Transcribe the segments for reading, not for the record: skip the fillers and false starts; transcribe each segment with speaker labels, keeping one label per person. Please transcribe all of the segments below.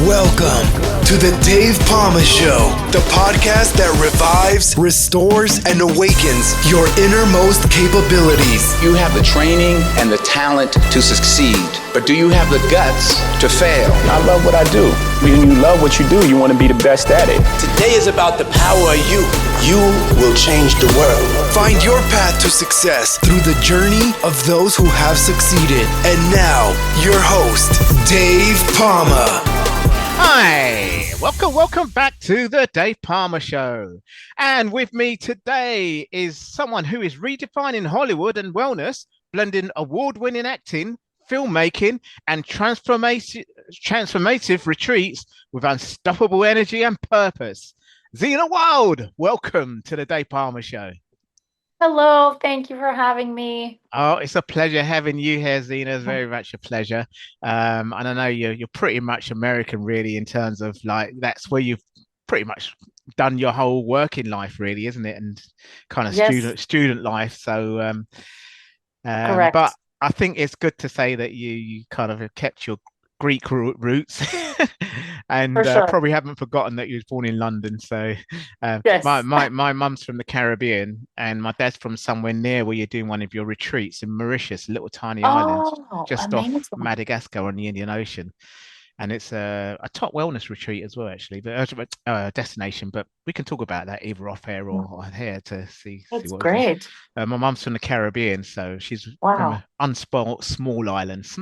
Speaker 1: Welcome to the Dave Pamah Show, the podcast that revives, restores, and awakens your innermost capabilities.
Speaker 2: You have the training and the talent to succeed, but do you have the guts to fail?
Speaker 3: I love what I do. When you love what you do, you want to be the best at it.
Speaker 4: Today is about the power of you. You will change the world.
Speaker 1: Find your path to success through the journey of those who have succeeded. And now, your host, Dave Pamah.
Speaker 5: Hi, welcome back to the Dave Pamah Show. And with me today is someone who is redefining Hollywood and wellness, blending award-winning acting, filmmaking, and transformative retreats with unstoppable energy and purpose. Zina Wilde, welcome to the Dave Pamah Show.
Speaker 6: Hello, thank you for having me.
Speaker 5: Oh, it's a pleasure having you here, Zina. It's very much a pleasure. And I know you're pretty much American, really, in terms of like that's where you've pretty much done your whole working life, really, isn't it? And kind of student life. So,
Speaker 6: correct.
Speaker 5: But I think it's good to say that you kind of have kept your Greek roots and
Speaker 6: sure.
Speaker 5: Probably haven't forgotten that you was born in London. So
Speaker 6: yes.
Speaker 5: my mum's from the Caribbean and my dad's from somewhere near where you're doing one of your retreats in Mauritius, a little tiny island just
Speaker 6: amazing.
Speaker 5: off Madagascar on the Indian Ocean. And it's a top wellness retreat as well, actually, but destination. But we can talk about that either off air or here to see.
Speaker 6: That's
Speaker 5: what
Speaker 6: great.
Speaker 5: My mum's from the Caribbean, so she's from an unspoilt small island. So,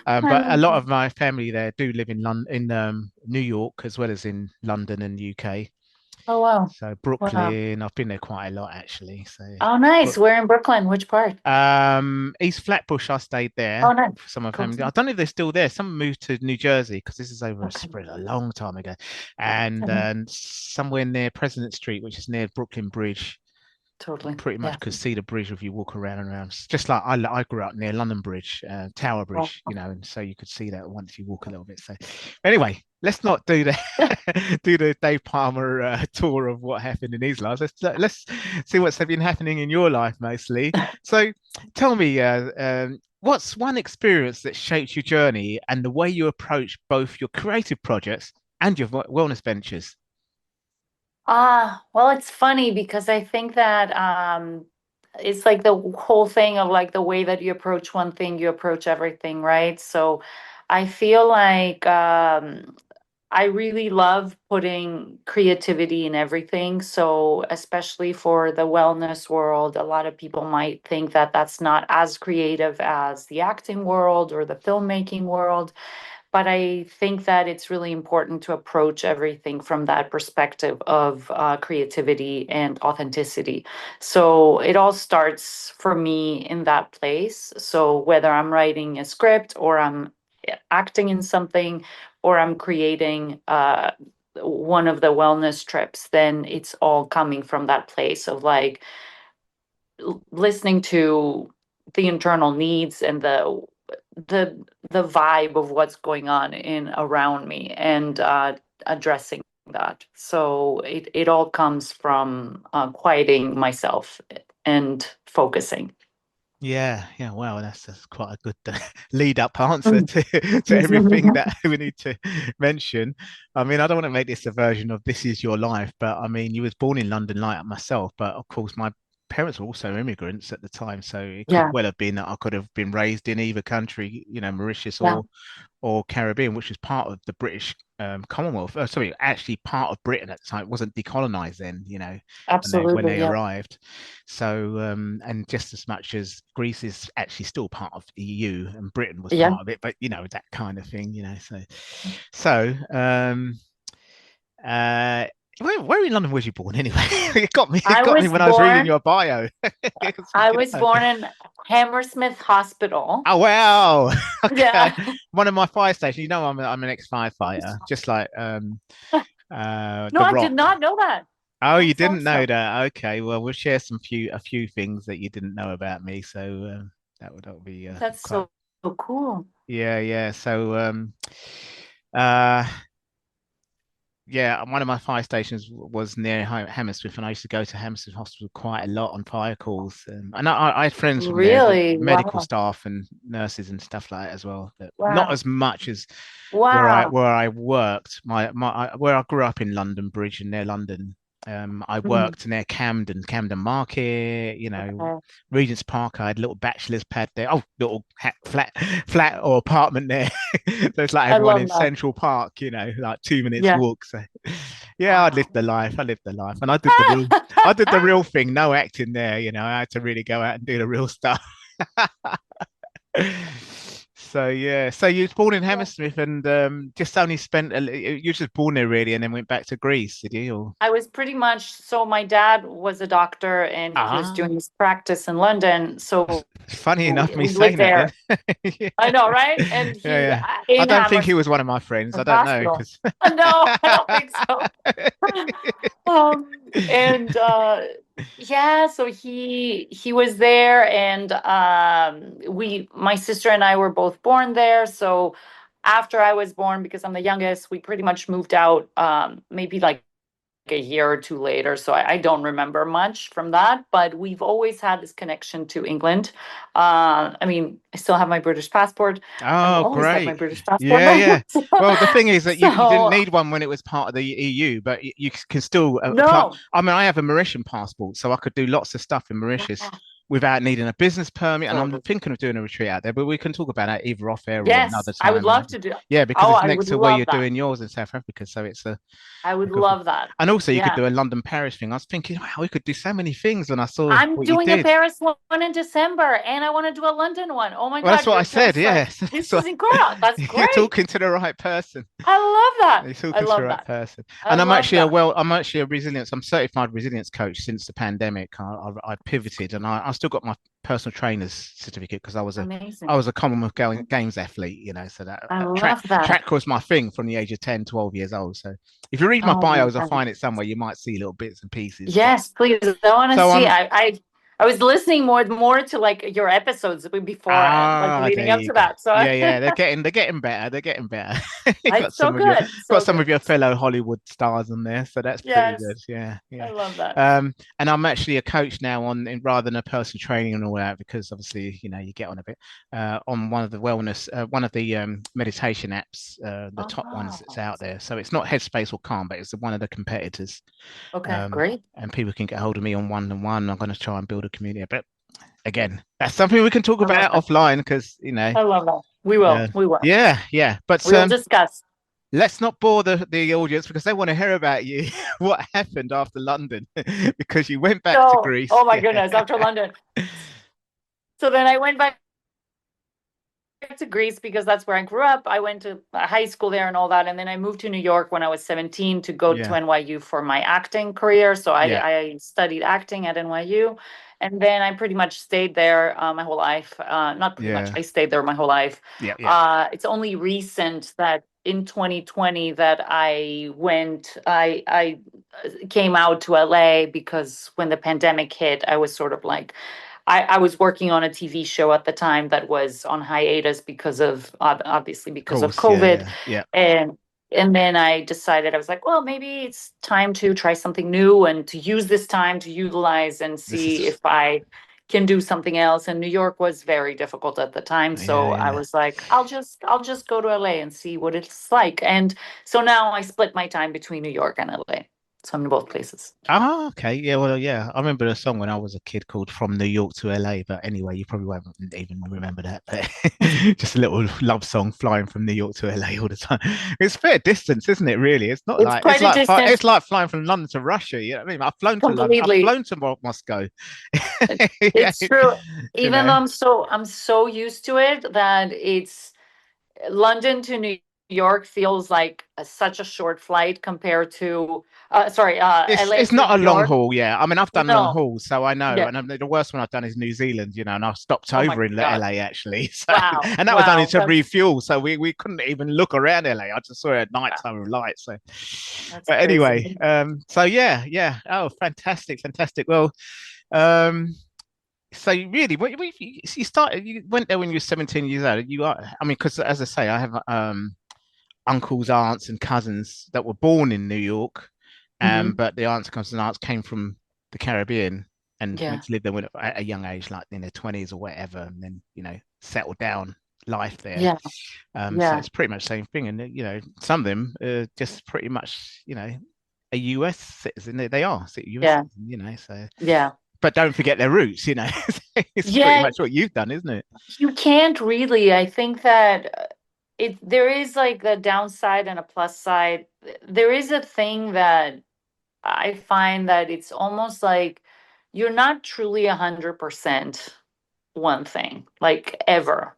Speaker 5: but a lot of my family there do live in London, in New York, as well as in London and UK.
Speaker 6: Oh wow!
Speaker 5: So Brooklyn, I've been there quite a lot actually. So
Speaker 6: oh nice. Where in Brooklyn? Which part?
Speaker 5: East Flatbush. I stayed there.
Speaker 6: Oh nice.
Speaker 5: For some of my family. I don't know if they're still there. Some moved to New Jersey because this is over a long time ago, and somewhere near President Street, which is near Brooklyn Bridge.
Speaker 6: Totally.
Speaker 5: Pretty much could see the bridge if you walk around and around. Just like I grew up near London Bridge, Tower Bridge, and so you could see that once you walk a little bit. So anyway, let's not do the Dave Pamah tour of what happened in his life. Let's see what's been happening in your life mostly. So tell me, what's one experience that shaped your journey and the way you approach both your creative projects and your wellness ventures?
Speaker 6: Well, it's funny because I think that it's like the whole thing of like the way that you approach one thing, you approach everything, right? So I feel like I really love putting creativity in everything. So especially for the wellness world, a lot of people might think that that's not as creative as the acting world or the filmmaking world. But I think that it's really important to approach everything from that perspective of creativity and authenticity. So it all starts for me in that place. So whether I'm writing a script or I'm acting in something or I'm creating one of the wellness trips, then it's all coming from that place of like listening to the internal needs and the vibe of what's going on in around me and addressing that. So it all comes from quieting myself and focusing.
Speaker 5: Yeah. Wow, that's quite a good lead up answer to everything that we need to mention. I mean, I don't want to make this a version of this is your life, but I mean, you was born in London like myself, but of course my parents were also immigrants at the time, so it could well have been that I could have been raised in either country, Mauritius or Caribbean, which was part of the British Commonwealth. Actually part of Britain at the time. It wasn't decolonized then,
Speaker 6: Absolutely,
Speaker 5: when they arrived. So and just as much as Greece is actually still part of the EU and Britain was part of it, but that kind of thing, Where in London was you born anyway? It got me when I was reading your bio.
Speaker 6: I was born in Hammersmith Hospital.
Speaker 5: Oh wow! Okay.
Speaker 6: Yeah.
Speaker 5: One of my fire stations. I'm an ex-firefighter, just like
Speaker 6: no, I did not know that.
Speaker 5: Oh, you didn't know that? Okay, well, we'll share a few things that you didn't know about me. So that would be
Speaker 6: that's so cool.
Speaker 5: Yeah. So yeah, one of my fire stations was near Hammersmith, and I used to go to Hammersmith Hospital quite a lot on fire calls. And I had friends from there,
Speaker 6: Really?
Speaker 5: medical
Speaker 6: Wow.
Speaker 5: staff and nurses and stuff like that as well. But not
Speaker 6: Wow.
Speaker 5: as much as
Speaker 6: Wow.
Speaker 5: where I worked. Where I grew up in London Bridge and near London. I
Speaker 6: Mhm.
Speaker 5: worked near Camden Market,
Speaker 6: Okay.
Speaker 5: Regent's Park. I had a little bachelor's pad there. Oh, little flat or apartment there. So it's like
Speaker 6: I
Speaker 5: everyone
Speaker 6: love
Speaker 5: in
Speaker 6: that.
Speaker 5: Central Park, like 2 minutes
Speaker 6: Yeah.
Speaker 5: walk. So yeah, I lived
Speaker 6: Wow.
Speaker 5: the life. I lived the life, and I did the real thing. No acting there. I had to really go out and do the real stuff. So yeah, so you was born in
Speaker 6: Yeah.
Speaker 5: Hammersmith and just only spent you were just born there really, and then went back to Greece, did you? Or
Speaker 6: I was pretty much, so my dad was a doctor and he was
Speaker 5: ah,
Speaker 6: doing his practice in London. So
Speaker 5: funny enough, me
Speaker 6: we lived
Speaker 5: saying that
Speaker 6: there.
Speaker 5: then. Yeah,
Speaker 6: I know, right? And
Speaker 5: yeah,
Speaker 6: he
Speaker 5: yeah. I
Speaker 6: in
Speaker 5: don't think he
Speaker 6: Hammersmith
Speaker 5: was one of my friends. I don't know
Speaker 6: Hospital.
Speaker 5: because.
Speaker 6: No, I don't think so. And yeah, so he was there, and my sister and I were both born there. So after I was born, because I'm the youngest, we pretty much moved out maybe like a year or two later. So I don't remember much from that, but we've always had this connection to England. I mean, I still have my British passport. I will
Speaker 5: Oh,
Speaker 6: always have my
Speaker 5: great.
Speaker 6: British passport.
Speaker 5: Yeah, yeah.
Speaker 6: so,
Speaker 5: Well, the thing is that you didn't
Speaker 6: so
Speaker 5: need one when it was part of the EU, but you can still apply.
Speaker 6: no.
Speaker 5: I mean, I have a Mauritian passport, so I could do lots of stuff in Mauritius
Speaker 6: Yeah.
Speaker 5: without needing a business permit. And I'm
Speaker 6: So
Speaker 5: thinking of doing a retreat out there, but we can talk about that either off air or
Speaker 6: yes,
Speaker 5: another
Speaker 6: I would
Speaker 5: time.
Speaker 6: love to do.
Speaker 5: Yeah, because
Speaker 6: Oh,
Speaker 5: it's
Speaker 6: I
Speaker 5: next
Speaker 6: would
Speaker 5: to where you're
Speaker 6: love that.
Speaker 5: doing yours in South Africa, so it's
Speaker 6: I
Speaker 5: a
Speaker 6: would
Speaker 5: good thing.
Speaker 6: love that.
Speaker 5: And also, you could
Speaker 6: Yeah.
Speaker 5: do a London Paris thing. I was thinking, wow, we could do so many things when I saw
Speaker 6: I'm
Speaker 5: what you
Speaker 6: doing a
Speaker 5: did.
Speaker 6: Paris one in December and I want to do a London one. Oh my
Speaker 5: Well, that's
Speaker 6: God,
Speaker 5: what I
Speaker 6: you're
Speaker 5: said.
Speaker 6: just like,
Speaker 5: Yes,
Speaker 6: this
Speaker 5: so
Speaker 6: is incredible. That's
Speaker 5: you're
Speaker 6: great.
Speaker 5: talking to the right person.
Speaker 6: I love that.
Speaker 5: You're
Speaker 6: I
Speaker 5: talking to the
Speaker 6: love
Speaker 5: right
Speaker 6: that.
Speaker 5: person.
Speaker 6: I
Speaker 5: And
Speaker 6: love that.
Speaker 5: I'm certified resilience coach since the pandemic. I pivoted and I still got my personal trainer's certificate because I
Speaker 6: Amazing.
Speaker 5: was a Commonwealth Games athlete, so that
Speaker 6: I
Speaker 5: track
Speaker 6: love that.
Speaker 5: track was my thing from the age of 10, 12 years old. So if you read my
Speaker 6: Oh my
Speaker 5: bios, I'll
Speaker 6: God.
Speaker 5: find it somewhere. You might see little bits and pieces. But
Speaker 6: Yes, please. I want to
Speaker 5: so
Speaker 6: see.
Speaker 5: I'm
Speaker 6: I was listening more to like your episodes before and like
Speaker 5: there
Speaker 6: leading up
Speaker 5: you
Speaker 6: to
Speaker 5: go.
Speaker 6: that. So
Speaker 5: Yeah, yeah, they're getting better. They're getting better. You
Speaker 6: it's so good.
Speaker 5: got
Speaker 6: So
Speaker 5: some
Speaker 6: good.
Speaker 5: of your fellow Hollywood stars on there, so that's pretty
Speaker 6: Yes.
Speaker 5: good. Yeah,
Speaker 6: I
Speaker 5: yeah.
Speaker 6: love that.
Speaker 5: And I'm actually a coach now rather than a personal training and all that because obviously you get on a bit on one of the one of the meditation apps, the top ones that's
Speaker 6: Oh,
Speaker 5: out there. So it's not Headspace or Calm, but it's one of the competitors.
Speaker 6: okay,
Speaker 5: Um,
Speaker 6: great.
Speaker 5: and people can get hold of me on one-on-one. I'm going to try and build a community, but again, that's something we can talk
Speaker 6: I love
Speaker 5: about
Speaker 6: that.
Speaker 5: offline because
Speaker 6: I love that. We will. We will.
Speaker 5: yeah, yeah. But
Speaker 6: We'll discuss.
Speaker 5: let's not bore the audience because they want to hear about you. What happened after London? Because you went back to
Speaker 6: So,
Speaker 5: Greece.
Speaker 6: oh my
Speaker 5: Yeah.
Speaker 6: goodness, after London. So then I went back to Greece because that's where I grew up. I went to high school there and all that. And then I moved to New York when I was 17 to go to
Speaker 5: Yeah.
Speaker 6: NYU for my acting career. So
Speaker 5: Yeah.
Speaker 6: I studied acting at NYU. And then I pretty much stayed there my whole life. Not pretty much,
Speaker 5: Yeah.
Speaker 6: I stayed there my whole life.
Speaker 5: Yeah. Yeah.
Speaker 6: It's only recent that in 2020 that I came out to LA because when the pandemic hit, I was sort of like, I was working on a TV show at the time that was on hiatus because of obviously
Speaker 5: Of
Speaker 6: because of
Speaker 5: course. Yeah.
Speaker 6: COVID,
Speaker 5: Yeah. Yeah.
Speaker 6: and then I decided I was like, well, maybe it's time to try something new and to use this time to utilize and
Speaker 5: This
Speaker 6: see
Speaker 5: is.
Speaker 6: if I can do something else. And New York was very difficult at the time,
Speaker 5: Yeah.
Speaker 6: so I
Speaker 5: Yeah.
Speaker 6: was like, I'll just go to LA and see what it's like. And so now I split my time between New York and LA, so I'm in both places.
Speaker 5: Oh, okay. Yeah, well, yeah. I remember a song when I was a kid called From New York to LA, but anyway, you probably won't even remember that. But just a little love song flying from New York to LA all the time. It's fair distance, isn't it, really? It's not
Speaker 6: It's
Speaker 5: like
Speaker 6: quite a distance.
Speaker 5: it's like flying from London to Russia. You know what I mean? I've flown to London, I've
Speaker 6: Completely.
Speaker 5: flown to Moscow. Yeah,
Speaker 6: It's true.
Speaker 5: you
Speaker 6: Even though
Speaker 5: know.
Speaker 6: I'm so used to it that it's London to New York feels like such a short flight compared to sorry, LA
Speaker 5: It's
Speaker 6: to
Speaker 5: not a
Speaker 6: New
Speaker 5: long
Speaker 6: York.
Speaker 5: haul, yeah. I mean, I've done long
Speaker 6: No.
Speaker 5: hauls, so I know.
Speaker 6: Yeah.
Speaker 5: And the worst one I've done is New Zealand, and I stopped
Speaker 6: Oh my
Speaker 5: over in
Speaker 6: God.
Speaker 5: LA actually. So,
Speaker 6: Wow.
Speaker 5: and that was only
Speaker 6: Wow.
Speaker 5: to refuel, so we couldn't even look around LA. I just saw it at
Speaker 6: Wow.
Speaker 5: nighttime with lights. So,
Speaker 6: That's
Speaker 5: but anyway,
Speaker 6: crazy.
Speaker 5: so yeah, yeah. Oh, fantastic, fantastic. Well, um, so you really, you went there when you were 17 years old. You are, I mean, because as I say, I have uncles, aunts, and cousins that were born in New York, but the aunts, cousins, and aunts came from the Caribbean and
Speaker 6: Yeah.
Speaker 5: went to live there at a young age, like in their 20s or whatever, and then settled down life there.
Speaker 6: Yeah.
Speaker 5: So
Speaker 6: Yeah.
Speaker 5: it's pretty much the same thing, and some of them are just pretty much a US citizen. They are US citizen, so
Speaker 6: Yeah.
Speaker 5: but don't forget their roots, it's pretty much what you've done, isn't it?
Speaker 6: You can't really. I think that there is like the downside and a plus side. There is a thing that I find that it's almost like you're not truly 100% one thing, like ever.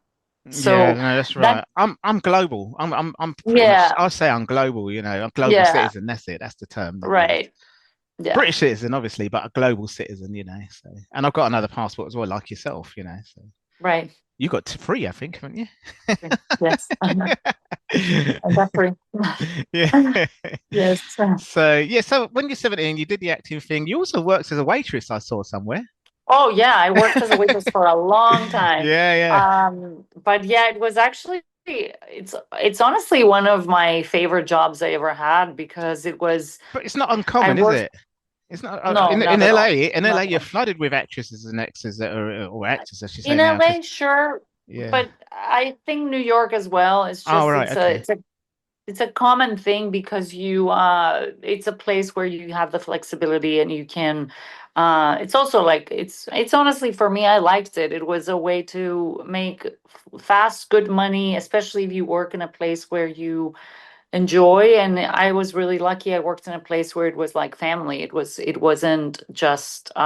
Speaker 5: Yeah,
Speaker 6: So
Speaker 5: no, that's
Speaker 6: that,
Speaker 5: right. I'm global. I'm pretty much.
Speaker 6: yeah,
Speaker 5: I'll say I'm global. I'm global
Speaker 6: yeah,
Speaker 5: citizen. That's it. That's the term that you use.
Speaker 6: right. Yeah.
Speaker 5: British citizen, obviously, but a global citizen. So, and I've got another passport as well, like yourself. So
Speaker 6: Right.
Speaker 5: you got three, I think, haven't you?
Speaker 6: Yes. I got free.
Speaker 5: Yeah.
Speaker 6: Yes.
Speaker 5: So yeah. So when you're 17, you did the acting thing. You also worked as a waitress. I saw somewhere.
Speaker 6: Oh yeah, I worked as a waitress for a long time.
Speaker 5: Yeah.
Speaker 6: But yeah, it was actually it's honestly one of my favorite jobs I ever had because it was
Speaker 5: But it's not
Speaker 6: I
Speaker 5: uncommon, is
Speaker 6: worked
Speaker 5: it? It's not
Speaker 6: no,
Speaker 5: in
Speaker 6: not at all.
Speaker 5: LA. In LA,
Speaker 6: Not at
Speaker 5: you're
Speaker 6: all.
Speaker 5: flooded with actresses and actors or actors, I should say
Speaker 6: In
Speaker 5: now.
Speaker 6: LA, sure,
Speaker 5: Yeah.
Speaker 6: but I think New York as well. It's
Speaker 5: Oh
Speaker 6: just
Speaker 5: right. Okay.
Speaker 6: it's a common thing because it's a place where you have the flexibility and you can it's also like it's honestly for me I liked it. It was a way to make fast good money, especially if you work in a place where you enjoy. And I was really lucky. I worked in a place where it was like family. It wasn't just oh,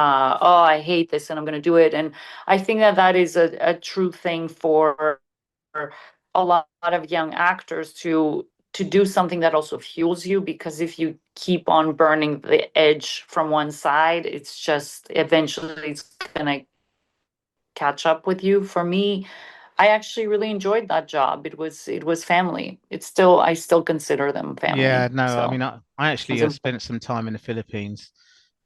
Speaker 6: I hate this and I'm going to do it. And I think that that is a true thing for a lot of young actors to do something that also fuels you, because if you keep on burning the edge from one side, it's just eventually it's gonna catch up with you. For me, I actually really enjoyed that job. It was family. I still consider them
Speaker 5: Yeah.
Speaker 6: family.
Speaker 5: No. I
Speaker 6: So
Speaker 5: mean, I actually
Speaker 6: it's
Speaker 5: spent some time in the Philippines,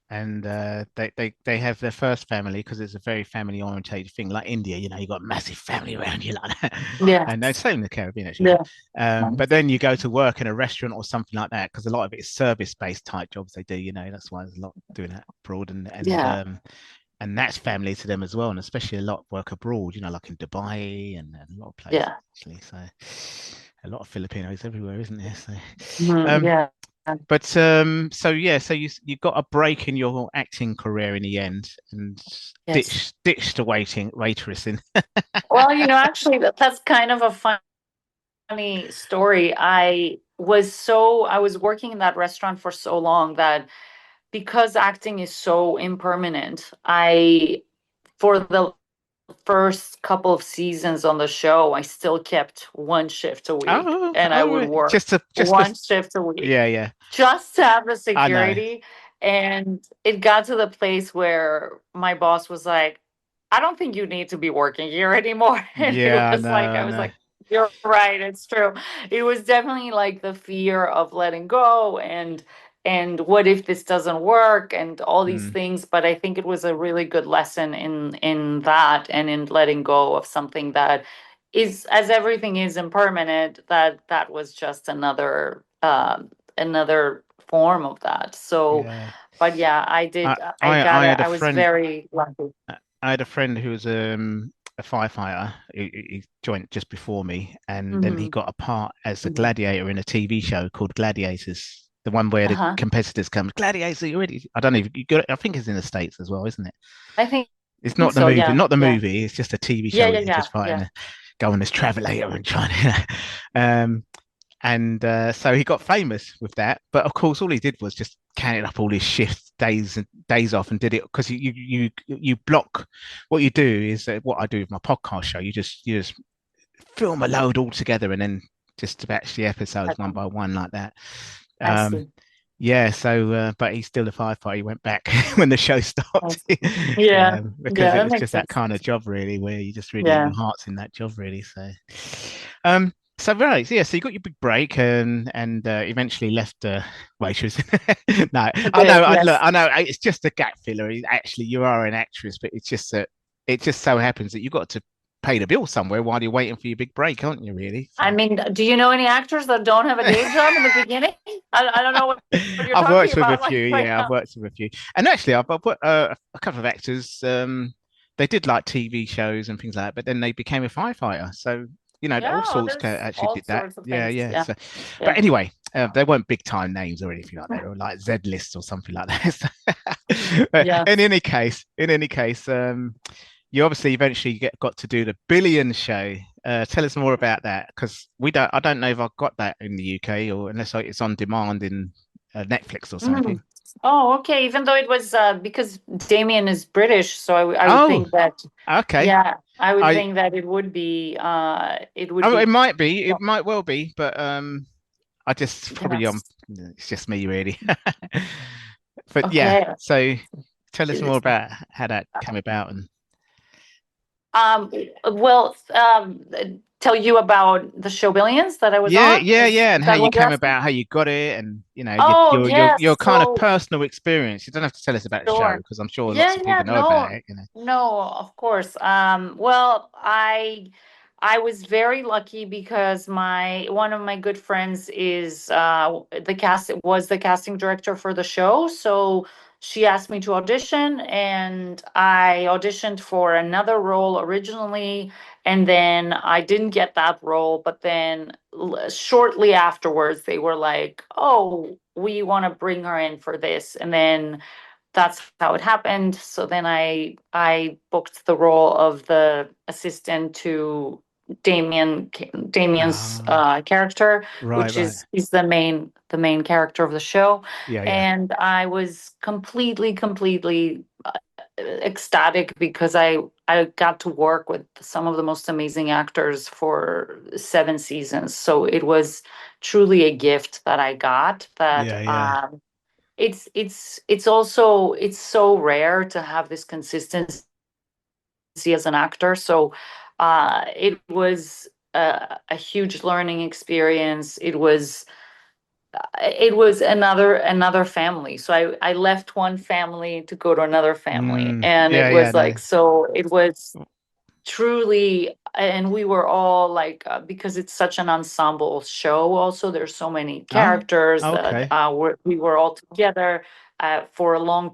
Speaker 5: and they have their first family because it's a very family orientated thing, like India. You got a massive family around you like that,
Speaker 6: yeah,
Speaker 5: and it's same in the Caribbean actually.
Speaker 6: yeah,
Speaker 5: But then you go to work in a restaurant or something like that because a lot of it is service based type jobs they do. That's why there's a lot doing that abroad,
Speaker 6: yeah,
Speaker 5: and that's family to them as well, and especially a lot work abroad. Like in Dubai and a lot of places
Speaker 6: yeah,
Speaker 5: actually. So a lot of Filipinos everywhere, isn't there? So.
Speaker 6: mhm,
Speaker 5: Um,
Speaker 6: yeah.
Speaker 5: but so yeah, so you got a break in your acting career in the end, and
Speaker 6: Yes.
Speaker 5: ditched the waitressing.
Speaker 6: Well, actually, that's kind of a funny story. I was working in that restaurant for so long that because acting is so impermanent, for the first couple of seasons on the show, I still kept one shift a week and I would
Speaker 5: Right.
Speaker 6: work
Speaker 5: Just to
Speaker 6: one shift a week
Speaker 5: yeah.
Speaker 6: just to have the
Speaker 5: I know.
Speaker 6: security. And it got to the place where my boss was like, I don't think you need to be working here anymore. And
Speaker 5: Yeah, I know.
Speaker 6: I
Speaker 5: I
Speaker 6: was
Speaker 5: know.
Speaker 6: like, you're right, it's true. It was definitely like the fear of letting go and what if this doesn't work and all these
Speaker 5: Mm,
Speaker 6: things. But I think it was a really good lesson in that and in letting go of something that is, as everything is impermanent, that was just another form of that. So
Speaker 5: yeah.
Speaker 6: but yeah,
Speaker 5: I had a
Speaker 6: I was
Speaker 5: friend.
Speaker 6: very lucky.
Speaker 5: I had a friend who was a firefighter. He joined just before me, and then he
Speaker 6: Hmm.
Speaker 5: got a part as a
Speaker 6: Hmm.
Speaker 5: gladiator in a TV show called Gladiators. The one where the
Speaker 6: Uh-huh.
Speaker 5: competitors come, Gladiator, you ready? I don't know if you got it. I think it's in the States as well, isn't it?
Speaker 6: I think
Speaker 5: It's not the
Speaker 6: so,
Speaker 5: movie,
Speaker 6: yeah.
Speaker 5: not the
Speaker 6: Yeah.
Speaker 5: movie. It's just a TV
Speaker 6: Yeah,
Speaker 5: show
Speaker 6: yeah,
Speaker 5: where they're
Speaker 6: yeah,
Speaker 5: just fighting,
Speaker 6: yeah.
Speaker 5: go on this travelator and trying to, um, and so he got famous with that. But of course, all he did was just counted up all his shifts, days and days off, and did it because you block. What you do is what I do with my podcast show. You just film a load all together and then just batch the episodes one by one like that.
Speaker 6: I
Speaker 5: Um,
Speaker 6: see.
Speaker 5: yeah, so but he's still a firefighter. He went back when the show
Speaker 6: I
Speaker 5: stopped,
Speaker 6: see. Yeah.
Speaker 5: because
Speaker 6: Yeah,
Speaker 5: it
Speaker 6: that
Speaker 5: was
Speaker 6: makes
Speaker 5: just that
Speaker 6: sense.
Speaker 5: kind of job, really, where you just really
Speaker 6: Yeah.
Speaker 5: your heart's in that job, really. Um, so right, yeah, so you got your big break and eventually left waitress. No,
Speaker 6: I
Speaker 5: I
Speaker 6: did,
Speaker 5: know, look,
Speaker 6: yes.
Speaker 5: I know, it's just a gap filler. Actually, you are an actress, but it's just that it just so happens that you got to pay the bill somewhere while you're waiting for your big break, aren't you? Really? So.
Speaker 6: I mean, do you know any actors that don't have a day job in the beginning? I don't know what you're
Speaker 5: I've
Speaker 6: talking
Speaker 5: worked with
Speaker 6: about.
Speaker 5: a few, yeah. I've worked with a few, and actually, I've put a couple of actors. They did like TV shows and things like that, but then they became a firefighter. So all sorts actually did that. Yeah. So, but anyway, they weren't big time names or anything like that. They were like Z list or something like that. But in any case, you obviously eventually got to do the Billion show. Tell us more about that, because I don't know if I've got that in the UK, or unless it's on demand in Netflix or something.
Speaker 6: Oh, okay. Even though it was because Damien is British, so I would think that.
Speaker 5: Okay.
Speaker 6: Yeah, I would think that it would be. It would.
Speaker 5: It might be. It might well be, but I just probably it's just me really. But yeah. So tell us more about how that came about and.
Speaker 6: Well, tell you about the show Billions that I was on.
Speaker 5: And how you came about, how you got it, and your kind of personal experience. You don't have to tell us about the show, because I'm sure lots of people know about it.
Speaker 6: No, of course. Well, I was very lucky because one of my good friends is the casting director for the show. So she asked me to audition, and I auditioned for another role originally, and then I didn't get that role. But then shortly afterwards, they were like, "Oh, we want to bring her in for this," and then that's how it happened. So then I booked the role of the assistant to Damien's character, which is he's the main character of the show. And I was completely ecstatic because I got to work with some of the most amazing actors for 7 seasons. So it was truly a gift that I got. It's so rare to have this consistency as an actor. So it was a huge learning experience. It was another family. So I left one family to go to another family, and it was so it was truly, and we were all like, because it's such an ensemble show. Also, there's so many characters that we were all together for long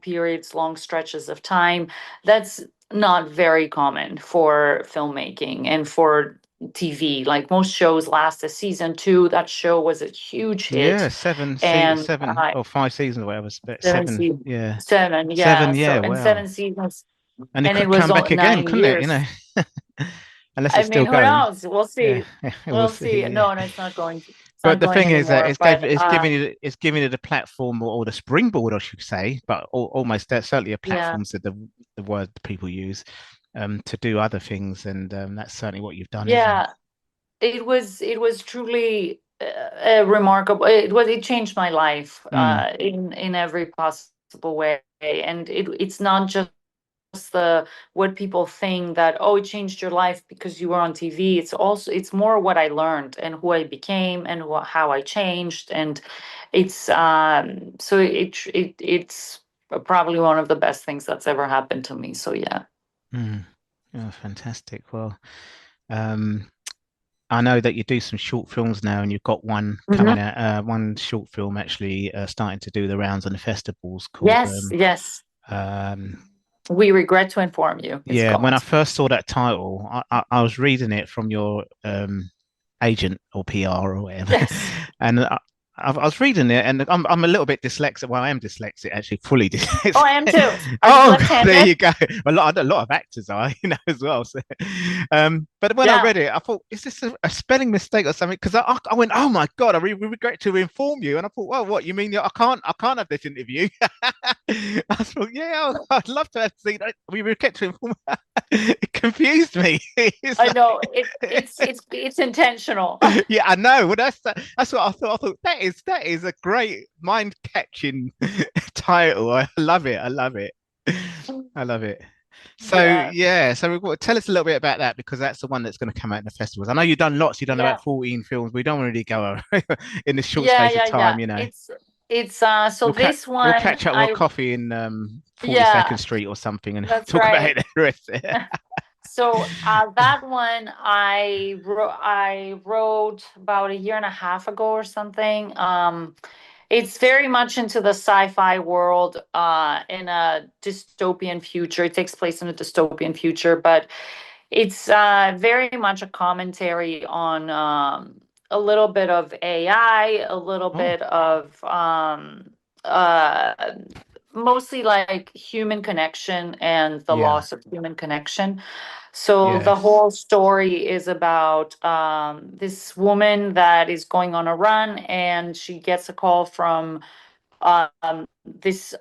Speaker 6: stretches of time. That's not very common for filmmaking and for TV. Like most shows last a season 2. That show was a huge hit.
Speaker 5: Yeah, 7 or 5 seasons or whatever. Seven. Yeah.
Speaker 6: 7. Yeah.
Speaker 5: 7. Yeah.
Speaker 6: So, and 7 seasons.
Speaker 5: And it could come back again, couldn't it? Unless it's still going.
Speaker 6: Who knows? We'll see. We'll see. No, it's not going to.
Speaker 5: But the thing is that it's giving it a platform, or the springboard, I should say, but almost certainly a platform, so the word people use, to do other things, and that's certainly what you've done.
Speaker 6: Yeah, it was truly remarkable. It changed my life in every possible way, and it's not just what people think that, oh, it changed your life because you were on TV. It's more what I learned and who I became and how I changed, and it's it's probably one of the best things that's ever happened to me. So yeah.
Speaker 5: Oh, fantastic. Well, I know that you do some short films now, and you've got one coming out, one short film actually starting to do the rounds on the festivals called
Speaker 6: Yes. We regret to inform you.
Speaker 5: When I first saw that title, I was reading it from your agent or PR or whatever, and I was reading it, and I'm a little bit dyslexic. Well, I am dyslexic, actually, fully dyslexic.
Speaker 6: Oh, I am too.
Speaker 5: There you go. A lot of actors are, as well. So, but when I read it, I thought, is this a spelling mistake or something? Because I went, oh my God, I really regret to inform you. And I thought, well, what you mean? I can't have this interview. I thought, I'd love to have seen it. We regret to inform. It confused me.
Speaker 6: I know it's intentional.
Speaker 5: Yeah, I know. Well, that's what I thought. I thought that is a great mind-catching title. I love it. So tell us a little bit about that, because that's the one that's going to come out in the festivals. I know you've done lots. You've done about 14 films. We don't really go in this short space of time.
Speaker 6: It's this one.
Speaker 5: We'll catch up with coffee in 42nd Street or something and talk about it the rest.
Speaker 6: So that one I wrote about a year and a half ago or something. It's very much into the sci-fi world, in a dystopian future. It takes place in a dystopian future, but it's very much a commentary on a little bit of AI, a little
Speaker 5: Oh,
Speaker 6: bit of uh, mostly like human connection and the
Speaker 5: yeah,
Speaker 6: loss of human connection. So the
Speaker 5: yes.
Speaker 6: whole story is about this woman that is going on a run, and she gets a call from this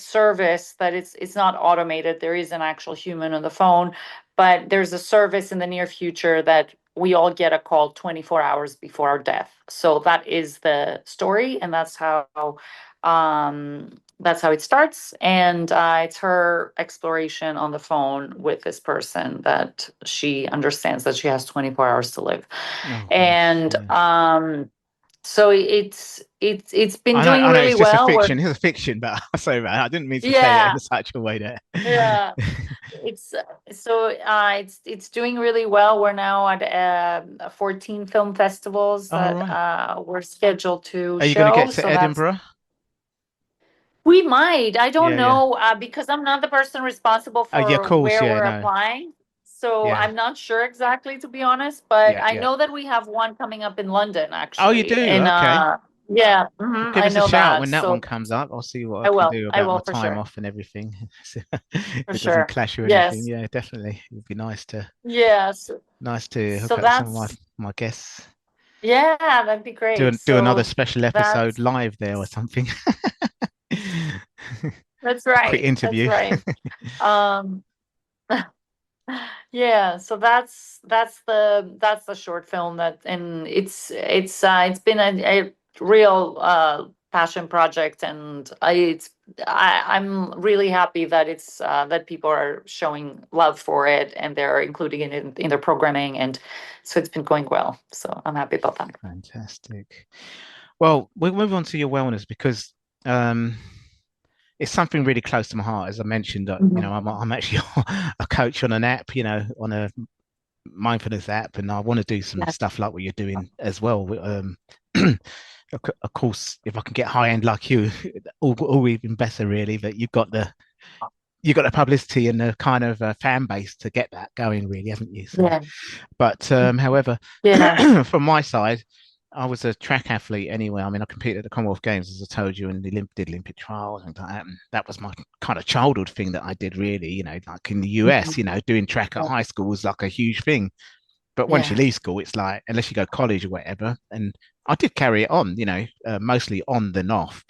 Speaker 6: service that it's not automated. There is an actual human on the phone, but there's a service in the near future that we all get a call 24 hours before our death. So that is the story, and that's how it starts. And it's her exploration on the phone with this person that she understands that she has 24 hours to live.
Speaker 5: Oh gosh,
Speaker 6: And
Speaker 5: yeah.
Speaker 6: so it's been doing
Speaker 5: I know,
Speaker 6: really
Speaker 5: it's just a
Speaker 6: well.
Speaker 5: fiction. It's a fiction, but sorry, man, I didn't mean to say it
Speaker 6: Yeah,
Speaker 5: in such a way that.
Speaker 6: yeah. It's so it's doing really well. We're now at 14 film festivals
Speaker 5: All
Speaker 6: that
Speaker 5: right.
Speaker 6: we're scheduled to
Speaker 5: Are you going to
Speaker 6: show.
Speaker 5: get to
Speaker 6: So that's
Speaker 5: Edinburgh?
Speaker 6: we might. I don't
Speaker 5: Yeah, yeah.
Speaker 6: know because I'm not the person responsible
Speaker 5: Oh, yeah, of
Speaker 6: for
Speaker 5: course.
Speaker 6: where
Speaker 5: Yeah,
Speaker 6: we're
Speaker 5: no.
Speaker 6: applying. So
Speaker 5: Yeah,
Speaker 6: I'm not sure exactly, to be honest, but
Speaker 5: yeah,
Speaker 6: I
Speaker 5: yeah.
Speaker 6: know that we have one coming up in London
Speaker 5: Oh, you
Speaker 6: actually.
Speaker 5: do?
Speaker 6: And
Speaker 5: Okay.
Speaker 6: yeah,
Speaker 5: Well, give
Speaker 6: I
Speaker 5: us a
Speaker 6: know
Speaker 5: shout
Speaker 6: that.
Speaker 5: when that one
Speaker 6: So
Speaker 5: comes up. I'll see what I
Speaker 6: I
Speaker 5: can
Speaker 6: will.
Speaker 5: do
Speaker 6: I
Speaker 5: about
Speaker 6: will
Speaker 5: my
Speaker 6: for
Speaker 5: time
Speaker 6: sure.
Speaker 5: off and everything. So
Speaker 6: For
Speaker 5: if it doesn't
Speaker 6: sure.
Speaker 5: clash or anything.
Speaker 6: Yes.
Speaker 5: Yeah, definitely. It would be
Speaker 6: Yes.
Speaker 5: nice to
Speaker 6: So
Speaker 5: hook up with some of
Speaker 6: that's
Speaker 5: my guests.
Speaker 6: yeah, that'd be great.
Speaker 5: Do another
Speaker 6: So
Speaker 5: special episode
Speaker 6: that's
Speaker 5: live there or something.
Speaker 6: that's
Speaker 5: A quick
Speaker 6: right. That's
Speaker 5: interview.
Speaker 6: right. Um yeah, so that's the short film that, and it's been a real passion project, and I'm really happy that it's that people are showing love for it and they're including it in their programming, and so it's been going well. So I'm happy about that.
Speaker 5: Fantastic. Well, we'll move on to your wellness because um, it's something really close to my heart. As I mentioned,
Speaker 6: Mhm.
Speaker 5: I'm actually a coach on an app, on a mindfulness app, and I want to do some
Speaker 6: Yeah.
Speaker 5: stuff like what you're doing as well. Of course, if I can get high end like you, all even better, really. But you've got the publicity and the kind of fan base to get that going, really, haven't you? So,
Speaker 6: Yeah.
Speaker 5: but however,
Speaker 6: Yeah.
Speaker 5: from my side, I was a track athlete anyway. I mean, I competed at the Commonwealth Games, as I told you, and did Olympic trials and like that. And that was my kind of childhood thing that I did, really. Like in the US,
Speaker 6: Mhm.
Speaker 5: doing track at high school was like a huge thing. But once you
Speaker 6: Yeah.
Speaker 5: leave school, it's like, unless you go college or whatever. And I did carry it on, mostly on than off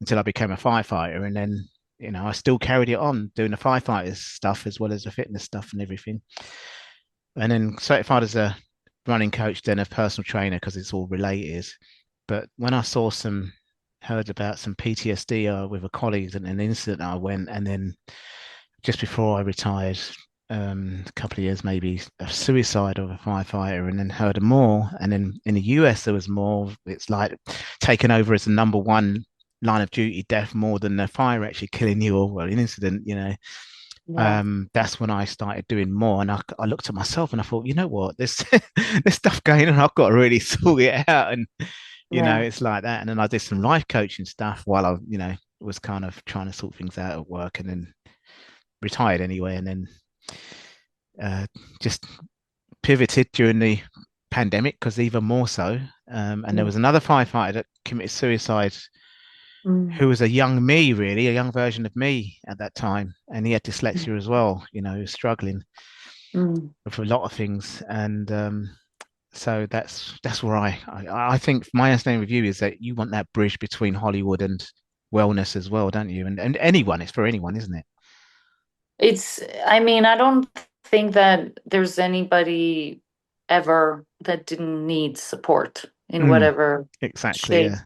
Speaker 5: until I became a firefighter. And then, I still carried it on doing the firefighter stuff as well as the fitness stuff and everything. And then certified as a running coach, then a personal trainer because it's all related. But when I heard about some PTSD with a colleague and an incident, I went, and then just before I retired, a couple of years maybe, a suicide of a firefighter, and then heard more. And then in the US, there was more. It's like taken over as the number one line of duty death more than the fire actually killing you or an incident.
Speaker 6: Yeah.
Speaker 5: That's when I started doing more, and I looked at myself and I thought, you know what, there's there's stuff going on. I've got to really sort it out, and
Speaker 6: Yeah.
Speaker 5: it's like that. And then I did some life coaching stuff while I, was kind of trying to sort things out at work, and then retired anyway, and then just pivoted during the pandemic because even more so. And there was another firefighter that committed suicide
Speaker 6: Mm.
Speaker 5: who was a young me, really, a young version of me at that time. And he had dyslexia as well, he was struggling
Speaker 6: Mm.
Speaker 5: with a lot of things. And so that's where I think my understanding with you is that you want that bridge between Hollywood and wellness as well, don't you? And anyone, it's for anyone, isn't it?
Speaker 6: I mean, I don't think that there's anybody ever that didn't need support in
Speaker 5: Mm,
Speaker 6: whatever
Speaker 5: exactly.
Speaker 6: shape,
Speaker 5: Yeah.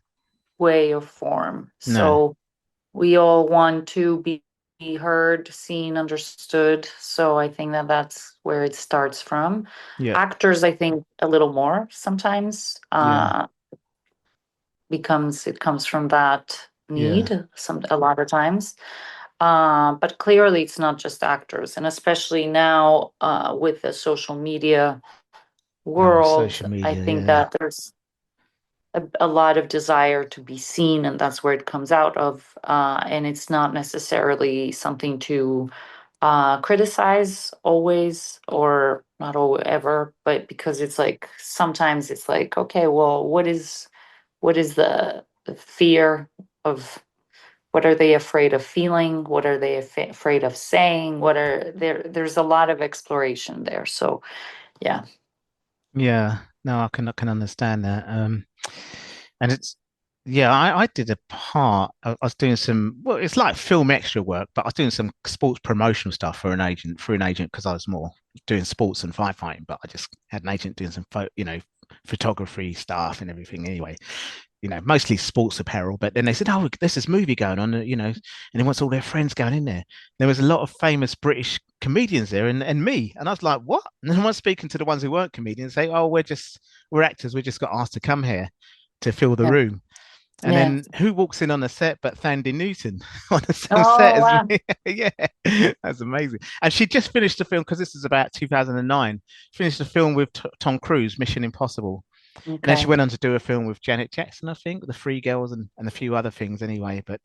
Speaker 6: way, or form.
Speaker 5: No.
Speaker 6: So we all want to be heard, seen, understood. So I think that that's where it starts from.
Speaker 5: Yeah.
Speaker 6: Actors, I think, a little more sometimes
Speaker 5: Yeah.
Speaker 6: it comes from that
Speaker 5: Yeah.
Speaker 6: need a lot of times. But clearly it's not just actors, and especially now with the social media
Speaker 5: Oh,
Speaker 6: world,
Speaker 5: social
Speaker 6: I
Speaker 5: media,
Speaker 6: think
Speaker 5: yeah.
Speaker 6: that there's a lot of desire to be seen, and that's where it comes out of. And it's not necessarily something to criticize always, or not ever, but because it's like sometimes it's like, okay, well, what is the fear of, what are they afraid of feeling, what are they afraid of saying, what are there's a lot of exploration there. So yeah.
Speaker 5: Yeah, no, I can understand that. And it's yeah, I did a part. I was doing some well, it's like film extra work, but I was doing some sports promotional stuff for an agent through an agent because I was more doing sports and firefighting, but I just had an agent doing some photography stuff and everything anyway. Mostly sports apparel. But then they said, "Oh, there's this movie going on, and he wants all their friends going in there." There was a lot of famous British comedians there, and me, and I was like, "What?" And then I was speaking to the ones who weren't comedians, say, "Oh, we're actors. We just got asked to come here to fill the
Speaker 6: Yeah.
Speaker 5: room." And
Speaker 6: Yeah.
Speaker 5: then who walks in on the set but Thandie Newton on the same set
Speaker 6: Oh
Speaker 5: as
Speaker 6: wow.
Speaker 5: me? Yeah, that's amazing. And she just finished the film because this is about 2009. Finished the film with Tom Cruise, Mission Impossible. And then she
Speaker 6: Okay.
Speaker 5: went on to do a film with Janet Jackson, I think, The Free Girls and a few other things anyway. But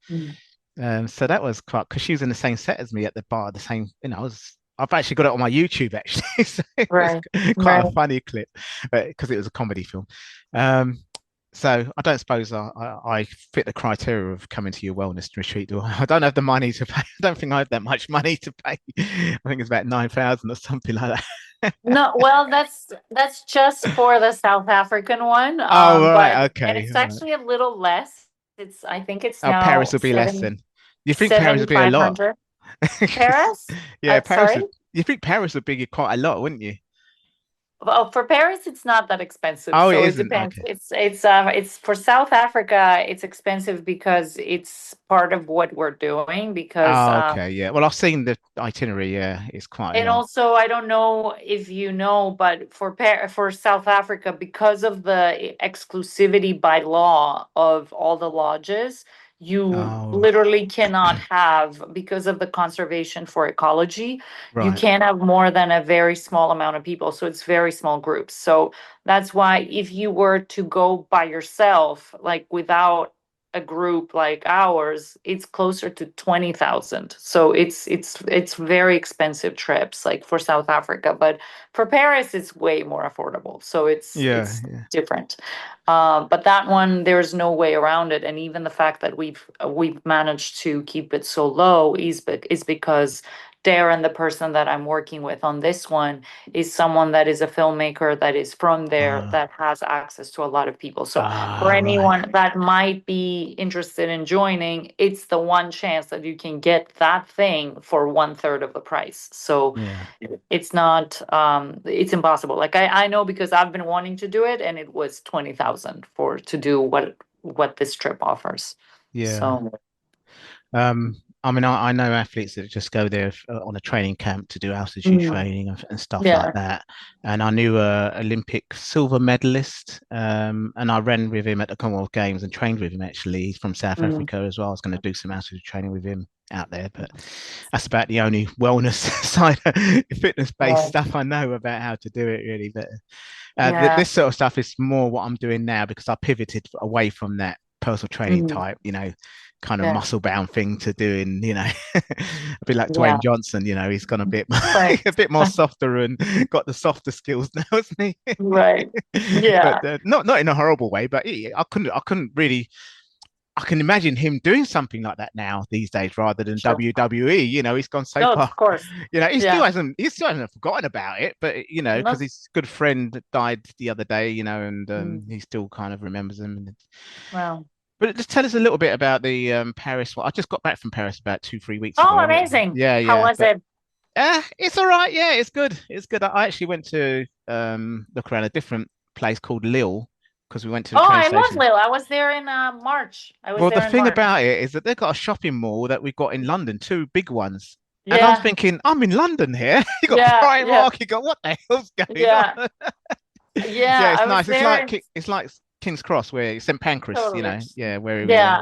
Speaker 6: Mm.
Speaker 5: so that was quite because she was in the same set as me at the bar, the same, I've actually got it on my YouTube actually. So it was
Speaker 6: Right.
Speaker 5: quite
Speaker 6: Right.
Speaker 5: a funny clip because it was a comedy film. Um, so I don't suppose I fit the criteria of coming to your wellness retreat, do I? I don't have the money to pay. I don't think I have that much money to pay. I think it's about 9,000 or something like that.
Speaker 6: No, well, that's just for the South African one.
Speaker 5: Oh,
Speaker 6: But
Speaker 5: right.
Speaker 6: and
Speaker 5: Okay.
Speaker 6: it's
Speaker 5: All right.
Speaker 6: actually a little less. I think it's
Speaker 5: Oh, Paris
Speaker 6: now
Speaker 5: will be less than. You think Paris would be a lot?
Speaker 6: 7,500. Paris?
Speaker 5: Yeah, Paris
Speaker 6: Sorry?
Speaker 5: would. You think Paris would be quite a lot, wouldn't you?
Speaker 6: Well, for Paris, it's not that expensive,
Speaker 5: Oh, it
Speaker 6: so it
Speaker 5: isn't.
Speaker 6: depends.
Speaker 5: Okay.
Speaker 6: It's for South Africa, it's expensive because it's part of what we're doing. Because
Speaker 5: Oh, okay. Yeah. Well, I've seen the itinerary. Yeah, it's quite
Speaker 6: and
Speaker 5: long.
Speaker 6: also, I don't know if you know, but for South Africa, because of the exclusivity by law of all the lodges, you
Speaker 5: Oh,
Speaker 6: literally cannot have, because of the conservation for ecology, you
Speaker 5: right.
Speaker 6: can't have more than a very small amount of people. So it's very small groups. So that's why if you were to go by yourself, like without a group like ours, it's closer to 20,000. So it's very expensive trips, like for South Africa, but for Paris it's way more affordable. So it's
Speaker 5: Yeah.
Speaker 6: it's
Speaker 5: Yeah.
Speaker 6: different. But that one, there's no way around it. And even the fact that we've managed to keep it so low is because Darren, the person that I'm working with on this one, is someone that is a filmmaker that is from there,
Speaker 5: Uh,
Speaker 6: that has access to a lot of people. So for
Speaker 5: right.
Speaker 6: anyone that might be interested in joining, it's the one chance that you can get that thing for 1/3 of the price. So
Speaker 5: Yeah.
Speaker 6: it's not, it's impossible. Like I know, because I've been wanting to do it, and it was 20,000 to do what this trip offers.
Speaker 5: Yeah.
Speaker 6: So
Speaker 5: I mean, I know athletes that just go there on a training camp to do altitude
Speaker 6: mm,
Speaker 5: training and stuff like
Speaker 6: yeah.
Speaker 5: that. And I knew a Olympic silver medalist, and I ran with him at the Commonwealth Games and trained with him actually. He's from South
Speaker 6: Mm,
Speaker 5: Africa as well. I was going to do some altitude training with him out there, but that's about the only wellness side, fitness-based
Speaker 6: right.
Speaker 5: stuff I know about how to do it really. But
Speaker 6: Yeah.
Speaker 5: this sort of stuff is more what I'm doing now because I pivoted away from that personal training
Speaker 6: Mm,
Speaker 5: type, kind of
Speaker 6: yeah.
Speaker 5: muscle bound thing to doing, a bit like
Speaker 6: Yeah.
Speaker 5: Dwayne Johnson, he's gone a bit
Speaker 6: Right.
Speaker 5: a bit more softer and got the softer skills now, isn't he?
Speaker 6: Right.
Speaker 5: But
Speaker 6: Yeah.
Speaker 5: not in a horrible way, but I couldn't really. I can imagine him doing something like that now these days rather than
Speaker 6: Sure.
Speaker 5: WWE. He's gone so
Speaker 6: No,
Speaker 5: far.
Speaker 6: of course. Yeah.
Speaker 5: He still hasn't forgotten about it, but
Speaker 6: No.
Speaker 5: because his good friend died the other day, and
Speaker 6: Mm,
Speaker 5: he still kind of remembers him.
Speaker 6: well.
Speaker 5: But just tell us a little bit about the Paris one. I just got back from Paris about 2, 3 weeks
Speaker 6: Oh,
Speaker 5: ago.
Speaker 6: amazing.
Speaker 5: Yeah,
Speaker 6: How
Speaker 5: yeah,
Speaker 6: was
Speaker 5: but
Speaker 6: it?
Speaker 5: it's all right. Yeah, it's good. It's good. I actually went to look around a different place called Lille because we went to the
Speaker 6: Oh,
Speaker 5: train
Speaker 6: I love
Speaker 5: station.
Speaker 6: Lille. I was there in March. I was
Speaker 5: Well, the
Speaker 6: there in
Speaker 5: thing
Speaker 6: March.
Speaker 5: about it is that they've got a shopping mall that we've got in London, two big ones. And I'm
Speaker 6: Yeah.
Speaker 5: thinking, I'm in London here. You got
Speaker 6: Yeah. Yeah.
Speaker 5: Primark, you got what the hell's going
Speaker 6: Yeah.
Speaker 5: on? Yeah,
Speaker 6: Yeah.
Speaker 5: it's
Speaker 6: I was
Speaker 5: nice.
Speaker 6: there and
Speaker 5: It's like King's Cross, where St Pancras,
Speaker 6: totally.
Speaker 5: yeah, where we were.
Speaker 6: Yeah.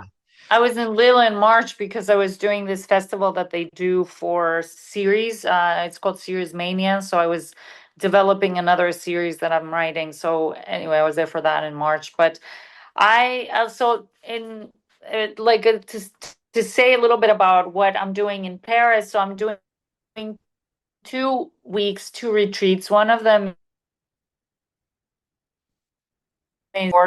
Speaker 6: I was in Lille in March because I was doing this festival that they do for series. It's called Series Mania. So I was developing another series that I'm writing. So anyway, I was there for that in March. But I also in like to say a little bit about what I'm doing in Paris. So I'm doing 2 weeks, 2 retreats. One of them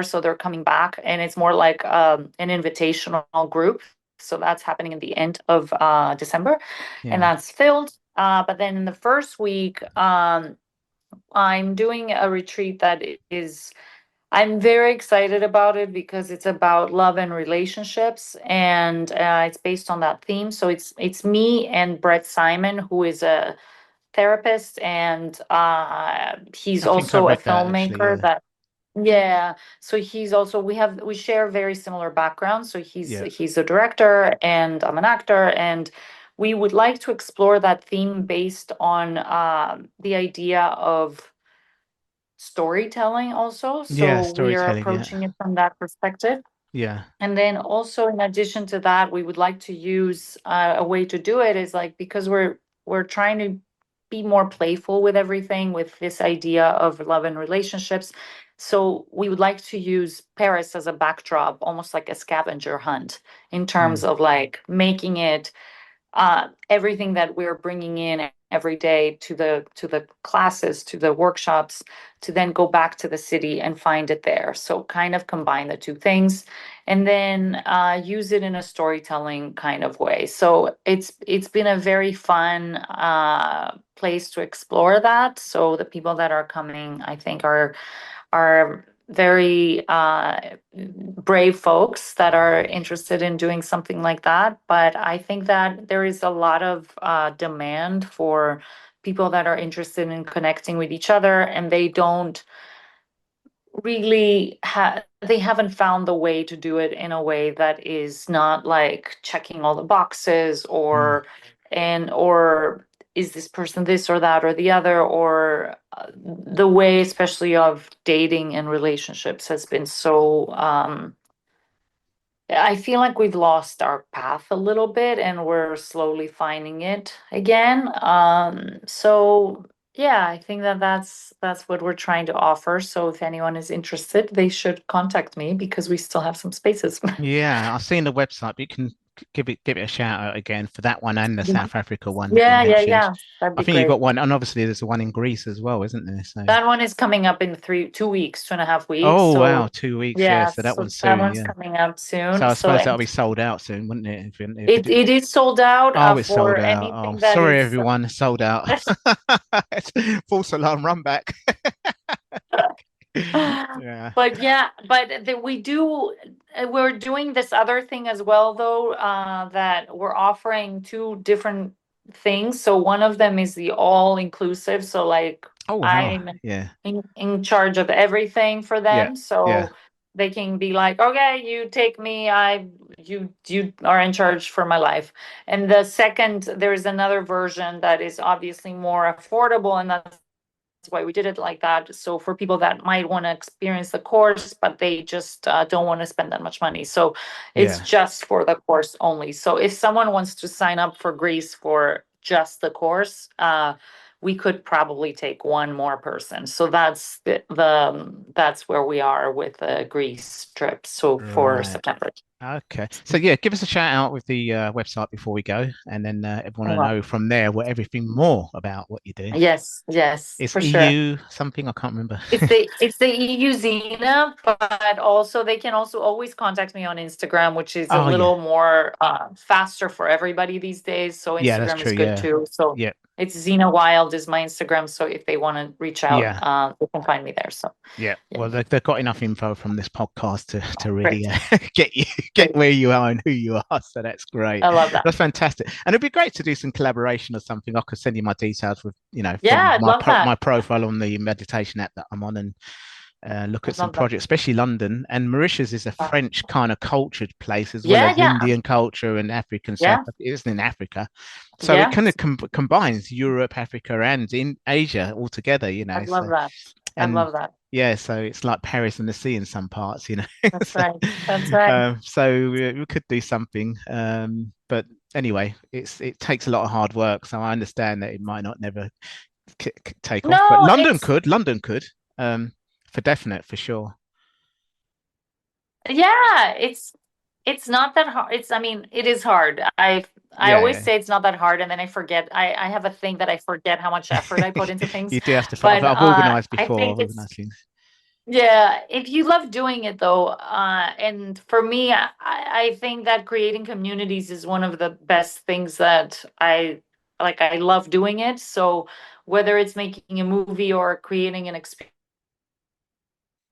Speaker 6: so they're coming back, and it's more like an invitational group. So that's happening at the end of December, and
Speaker 5: Yeah.
Speaker 6: that's filled. But then in the first week, I'm doing a retreat that is. I'm very excited about it because it's about love and relationships, and it's based on that theme. So it's me and Brett Simon, who is a therapist, and he's
Speaker 5: I think I
Speaker 6: also a
Speaker 5: read that actually.
Speaker 6: filmmaker
Speaker 5: Yeah.
Speaker 6: that yeah. So he's also we share very similar backgrounds. So
Speaker 5: Yeah.
Speaker 6: he's a director and I'm an actor, and we would like to explore that theme based on the idea of storytelling also.
Speaker 5: Yeah.
Speaker 6: So we are
Speaker 5: Storytelling. Yeah.
Speaker 6: approaching it from that perspective.
Speaker 5: Yeah.
Speaker 6: And then also in addition to that, we would like to use a way to do it is like because we're trying to be more playful with everything with this idea of love and relationships. So we would like to use Paris as a backdrop, almost like a scavenger hunt in terms
Speaker 5: Mm.
Speaker 6: of like making it everything that we're bringing in every day to the classes, to the workshops, to then go back to the city and find it there. So kind of combine the two things, and then use it in a storytelling kind of way. So it's been a very fun place to explore that. So the people that are coming, I think, are very brave folks that are interested in doing something like that. But I think that there is a lot of demand for people that are interested in connecting with each other, and they don't really they haven't found the way to do it in a way that is not like checking all the boxes
Speaker 5: Mm.
Speaker 6: or is this person this or that or the other or the way especially of dating and relationships has been so I feel like we've lost our path a little bit and we're slowly finding it again. So yeah, I think that that's what we're trying to offer. So if anyone is interested, they should contact me because we still have some spaces.
Speaker 5: Yeah. I've seen the website, but you can give it a shout out again for that one and the South Africa one that you
Speaker 6: Yeah, yeah,
Speaker 5: mentioned.
Speaker 6: yeah. That'd
Speaker 5: I
Speaker 6: be
Speaker 5: think you've
Speaker 6: great.
Speaker 5: got one, and obviously there's the one in Greece as well, isn't there? So.
Speaker 6: That one is coming up in 2 weeks, 2.5 weeks.
Speaker 5: Oh
Speaker 6: So
Speaker 5: wow, 2 weeks. Yeah.
Speaker 6: yeah,
Speaker 5: So that
Speaker 6: so
Speaker 5: one's
Speaker 6: that
Speaker 5: soon.
Speaker 6: one's
Speaker 5: Yeah.
Speaker 6: coming up
Speaker 5: So
Speaker 6: soon.
Speaker 5: I
Speaker 6: So
Speaker 5: suppose that'll be sold out soon, wouldn't it? If it
Speaker 6: it is sold out
Speaker 5: Oh, it's sold
Speaker 6: for
Speaker 5: out. Oh,
Speaker 6: anything that
Speaker 5: sorry,
Speaker 6: is
Speaker 5: everyone. It's sold out. False alarm, run back. Yeah.
Speaker 6: But yeah, but we do, we're doing this other thing as well, though, that we're offering two different things. So one of them is the all inclusive. So like
Speaker 5: Oh, wow.
Speaker 6: I'm
Speaker 5: Yeah.
Speaker 6: in charge of everything for
Speaker 5: Yeah.
Speaker 6: them.
Speaker 5: Yeah.
Speaker 6: So they can be like, okay, you take me, you are in charge for my life. And the second, there's another version that is obviously more affordable, and that's why we did it like that. So for people that might want to experience the course, but they just don't want to spend that much money. So it's
Speaker 5: Yeah.
Speaker 6: just for the course only. So if someone wants to sign up for Greece for just the course, we could probably take one more person. So that's that's where we are with the Greece trip. So for
Speaker 5: Right.
Speaker 6: September.
Speaker 5: Okay. So yeah, give us a shout out with the website before we go, and then everyone will
Speaker 6: Well,
Speaker 5: know from there what everything more about what you do.
Speaker 6: yes, yes,
Speaker 5: It's
Speaker 6: for sure.
Speaker 5: EU something I can't remember.
Speaker 6: It's the EU Zina, but also they can also always contact me on Instagram, which is a
Speaker 5: Oh yeah.
Speaker 6: little more faster for everybody these days. So
Speaker 5: Yeah, that's
Speaker 6: Instagram
Speaker 5: true.
Speaker 6: is good
Speaker 5: Yeah.
Speaker 6: too. So
Speaker 5: Yeah.
Speaker 6: it's Zina Wilde is my Instagram. So if they want to reach out,
Speaker 5: Yeah.
Speaker 6: they can find me there. So
Speaker 5: Yeah,
Speaker 6: yeah,
Speaker 5: well, they've got enough info from this podcast to really
Speaker 6: great,
Speaker 5: get
Speaker 6: great.
Speaker 5: where you are and who you are. So that's great.
Speaker 6: I love that.
Speaker 5: That's fantastic, and it'd be great to do some collaboration or something. I could send you my details with,
Speaker 6: Yeah,
Speaker 5: from
Speaker 6: I'd love that.
Speaker 5: my profile on the meditation app that I'm on, and look
Speaker 6: I
Speaker 5: at some
Speaker 6: love that.
Speaker 5: projects, especially London. And Mauritius is a
Speaker 6: Wow.
Speaker 5: French kind of cultured place as well
Speaker 6: Yeah,
Speaker 5: as
Speaker 6: yeah,
Speaker 5: Indian culture and African
Speaker 6: yeah,
Speaker 5: South. It isn't in Africa, so it
Speaker 6: yeah.
Speaker 5: kind of combines Europe, Africa, and in Asia all together.
Speaker 6: I love
Speaker 5: So
Speaker 6: that. I
Speaker 5: and
Speaker 6: love that.
Speaker 5: yeah, so it's like Paris and the sea in some parts.
Speaker 6: That's
Speaker 5: So,
Speaker 6: right. That's right.
Speaker 5: so we could do something, but anyway, it takes a lot of hard work. So I understand that it might not never take off, but
Speaker 6: No,
Speaker 5: London could, for definite, for sure.
Speaker 6: yeah, it's not that hard. I mean, it is hard. I always
Speaker 5: Yeah,
Speaker 6: say it's not that hard, and then I forget. I have a thing that I forget how much effort I put into things.
Speaker 5: you do have to.
Speaker 6: But
Speaker 5: I've organised
Speaker 6: I
Speaker 5: before.
Speaker 6: think
Speaker 5: I've
Speaker 6: it's
Speaker 5: organised things.
Speaker 6: yeah, if you love doing it though, and for me, I think that creating communities is one of the best things that I like. I love doing it. So whether it's making a movie or creating an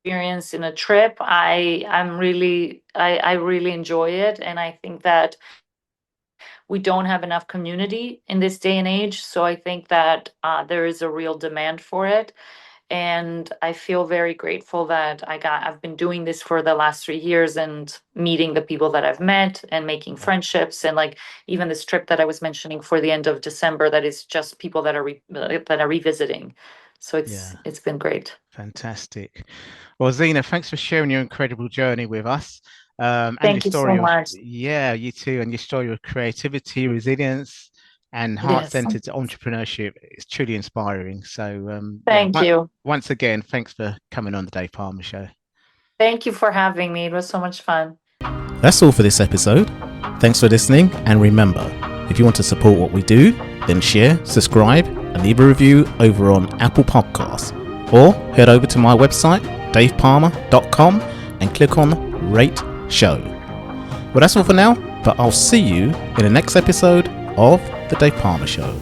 Speaker 6: experience in a trip, I really enjoy it, and I think that we don't have enough community in this day and age. So I think that there is a real demand for it. And I feel very grateful that I've been doing this for the last 3 years and meeting the people that I've met and making friendships, and like even this trip that I was mentioning for the end of December, that is just people that are revisiting. So
Speaker 5: Yeah,
Speaker 6: it's been great.
Speaker 5: fantastic. Well, Zina, thanks for sharing your incredible journey with us, and your
Speaker 6: Thank you so
Speaker 5: story of,
Speaker 6: much.
Speaker 5: yeah, you too, and your story of creativity, resilience, and
Speaker 6: Yes.
Speaker 5: heart-centered entrepreneurship. It's truly inspiring. So, yeah,
Speaker 6: Thank you.
Speaker 5: once again, thanks for coming on the Dave Pamah Show.
Speaker 6: Thank you for having me. It was so much fun.
Speaker 7: That's all for this episode. Thanks for listening, and remember, if you want to support what we do, then share, subscribe, and leave a review over on Apple Podcasts, or head over to my website, davepalmer.com, and click on Rate Show. Well, that's all for now, but I'll see you in the next episode of The Dave Pamah Show.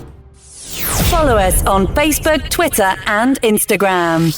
Speaker 8: Follow us on Facebook, Twitter, and Instagram.